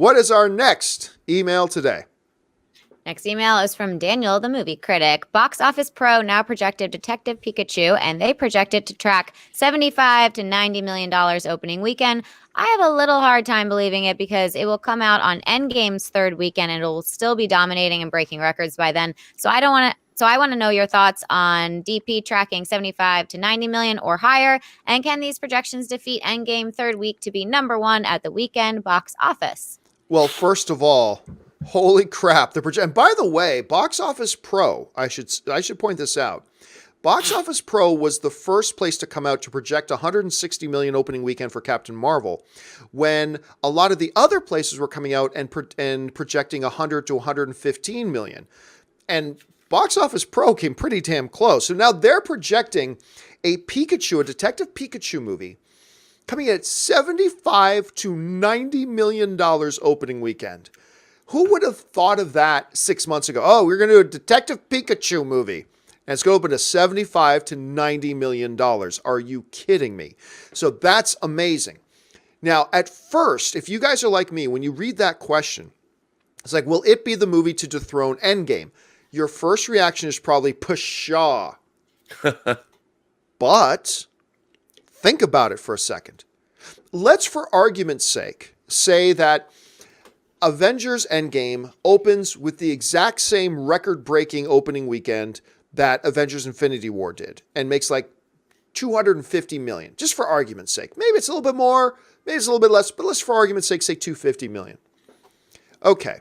What is our next email today? Next email is from Daniel, the movie critic. Box Office Pro now projected Detective Pikachu, and they project it to track $75 to $90 million opening weekend. I have a little hard time believing it because it will come out on Endgame's third weekend and it will still be dominating and breaking records by then. So I want to know your thoughts on DP tracking 75 to 90 million or higher, and can these projections defeat Endgame third week to be number one at the weekend box office? Well, first of all, holy crap! And by the way, Box Office Pro, I should point this out. Box Office Pro was the first place to come out to project 160 million opening weekend for Captain Marvel, when a lot of the other places were coming out and projecting 100 to 115 million. And Box Office Pro came pretty damn close. So now they're projecting a Detective Pikachu movie, coming in at $75 to $90 million opening weekend. Who would have thought of that 6 months ago? Oh, we're going to do a Detective Pikachu movie. And it's going to open to $75 to $90 million. Are you kidding me? So that's amazing. Now, at first, if you guys are like me, when you read that question, it's like, will it be the movie to dethrone Endgame? Your first reaction is probably pshaw. But think about it for a second. Let's, for argument's sake, say that Avengers Endgame opens with the exact same record-breaking opening weekend that Avengers Infinity War did and makes like 250 million, just for argument's sake. Maybe it's a little bit more, maybe it's a little bit less, but let's, for argument's sake, say 250 million. Okay.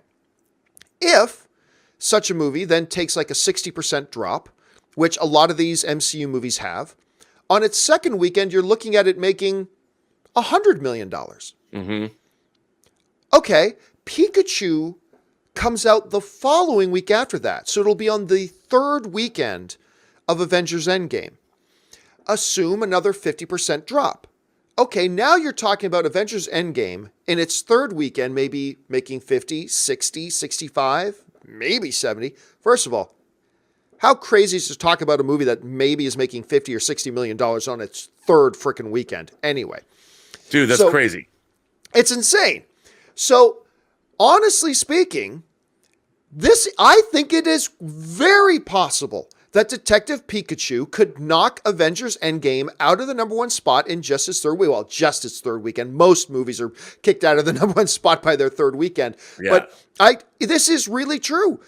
If such a movie then takes like a 60% drop, which a lot of these MCU movies have, on its second weekend, you're looking at it making $100 million. Mm-hmm. Okay, Pikachu comes out the following week after that. So it'll be on the third weekend of Avengers Endgame. Assume another 50% drop. Okay, now you're talking about Avengers Endgame in its third weekend, maybe making 50, 60, 65, maybe 70. First of all, how crazy is to talk about a movie that maybe is making 50 or 60 million dollars on its third freaking weekend? Anyway. Dude, that's crazy. It's insane. So, honestly speaking, I think it is very possible that Detective Pikachu could knock Avengers Endgame out of the number one spot in just its third week. Well, just its third weekend. Most movies are kicked out of the number one spot by their third weekend. Yeah. But this is really true.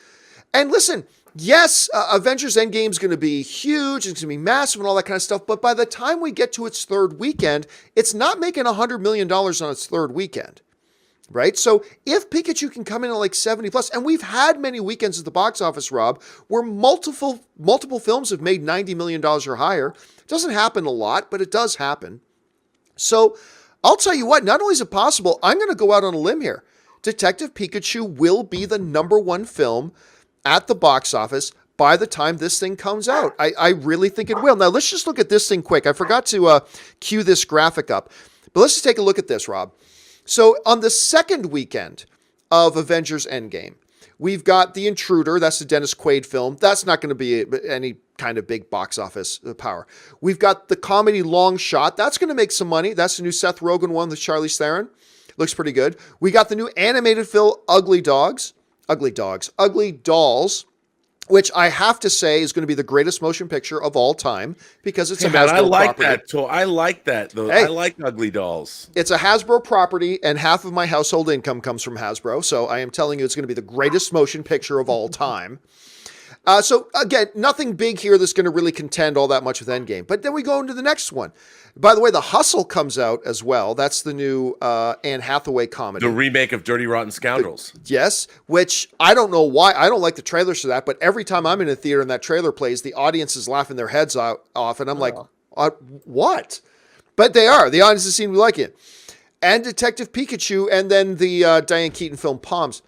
And listen, yes, Avengers Endgame is going to be huge, it's going to be massive and all that kind of stuff, but by the time we get to its third weekend, it's not making $100 million on its third weekend. Right? So if Pikachu can come in at like 70 plus, and we've had many weekends at the box office, Rob, where multiple films have made $90 million or higher. It doesn't happen a lot, but it does happen. So I'll tell you what, not only is it possible, I'm going to go out on a limb here. Detective Pikachu will be the number one film at the box office by the time this thing comes out. I really think it will. Now let's just look at this thing quick. I forgot to cue this graphic up, but let's just take a look at this, Rob. So on the second weekend of Avengers Endgame, we've got The Intruder. That's the Dennis Quaid film. That's not going to be any kind of big box office power. We've got the comedy Long Shot. That's going to make some money. That's the new Seth Rogen one with Charlize Theron. Looks pretty good. We got the new animated film Ugly Dolls, which I have to say is going to be the greatest motion picture of all time because it's a Hasbro I like property. that. So I like that though. Hey, I like Ugly Dolls. It's a Hasbro property, and half of my household income comes from Hasbro. So I am telling you, it's going to be the greatest motion picture of all time. So again, nothing big here that's going to really contend all that much with Endgame. But then we go into the next one. By the way, The Hustle comes out as well. That's the new Anne Hathaway comedy. The remake of Dirty Rotten Scoundrels. Yes, which I don't know why. I don't like the trailers for that, but every time I'm in a theater and that trailer plays, the audience is laughing their heads off, and I'm like, what? But they are. The audiences seem to like it. And Detective Pikachu, and then the Diane Keaton film Palms.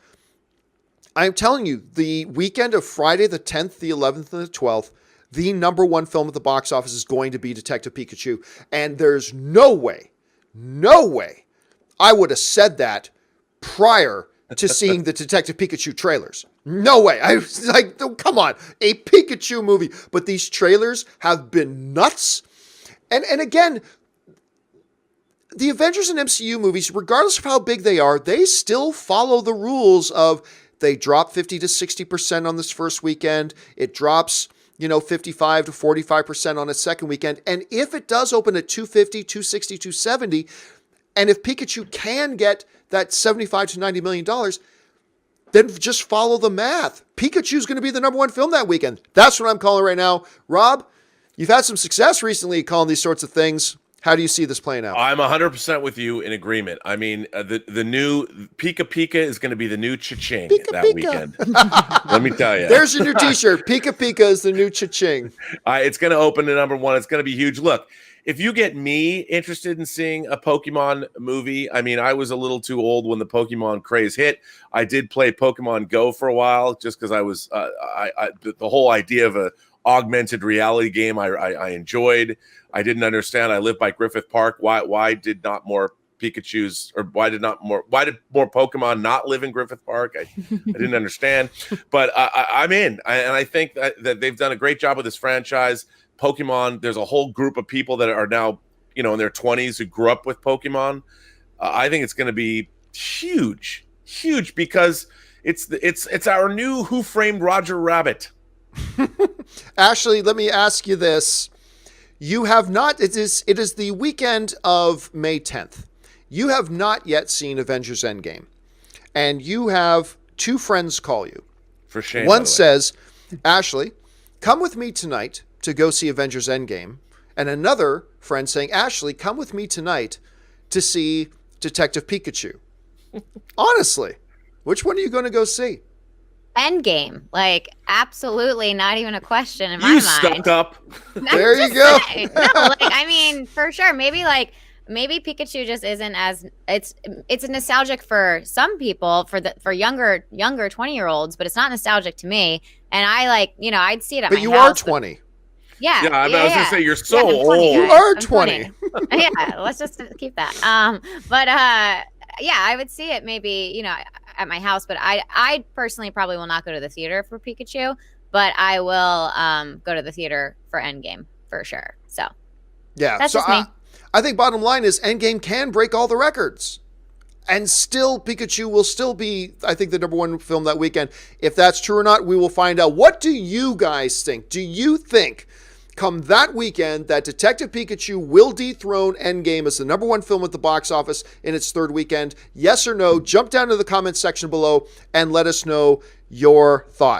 I'm telling you, the weekend of Friday the 10th, the 11th, and the 12th, the number one film at the box office is going to be Detective Pikachu. And there's no way I would have said that prior to seeing the Detective Pikachu trailers. No way. I was like, come on, a Pikachu movie. But these trailers have been nuts. And again, the Avengers and MCU movies, regardless of how big they are, they still follow the rules of they drop 50 to 60% on this first weekend. It drops, 55 to 45% on its second weekend. And if it does open at 250, 260, 270, and if Pikachu can get that 75 to $90 million, then just follow the math. Pikachu's going to be the number one film that weekend. That's what I'm calling right now. Rob, you've had some success recently calling these sorts of things. How do you see this playing out? I'm 100% with you in agreement. I mean, the new Pika Pika is going to be the new cha-ching that weekend. Let me tell you. There's your new t-shirt. Pika Pika is the new cha-ching. It's going to open to number one. It's going to be huge. Look, if you get me interested in seeing a Pokemon movie, I mean, I was a little too old when the Pokemon craze hit. I did play Pokemon Go for a while just because I was the whole idea of a augmented reality game I enjoyed. I didn't understand. I live by Griffith Park. Why did not more Pikachus, or why did more Pokemon not live in Griffith Park? I didn't understand, but I'm in, and I think that they've done a great job with this franchise. Pokemon, there's a whole group of people that are now, in their 20s who grew up with Pokemon. I think it's going to be huge because it's our new Who Framed Roger Rabbit. Ashley, let me ask you this. You have not, it is the weekend of May 10th. You have not yet seen Avengers Endgame. And you have two friends call you. For shame. One says, Ashley, come with me tonight to go see Avengers Endgame. And another friend saying, Ashley, come with me tonight to see Detective Pikachu. Honestly, which one are you going to go see? Endgame, absolutely not even a question in my You mind. stuck up. There you go. No, I mean, for sure. Maybe Pikachu just isn't as it's nostalgic for some people, for younger 20-year-olds, but it's not nostalgic to me. And I'd see it at my house. But you are 20. Yeah. I was gonna say you're so I'm 20, old. You guys. are I'm 20. Yeah, let's just keep that. I would see it maybe, at my house, but I personally probably will not go to the theater for Pikachu, but I will go to the theater for Endgame for sure. So Yeah. that's so just me. I think bottom line is Endgame can break all the records. And still, Pikachu will still be, I think, the number one film that weekend. If that's true or not, we will find out. What do you guys think? Do you think, come that weekend, that Detective Pikachu will dethrone Endgame as the number one film at the box office in its third weekend? Yes or no? Jump down to the comments section below and let us know your thoughts.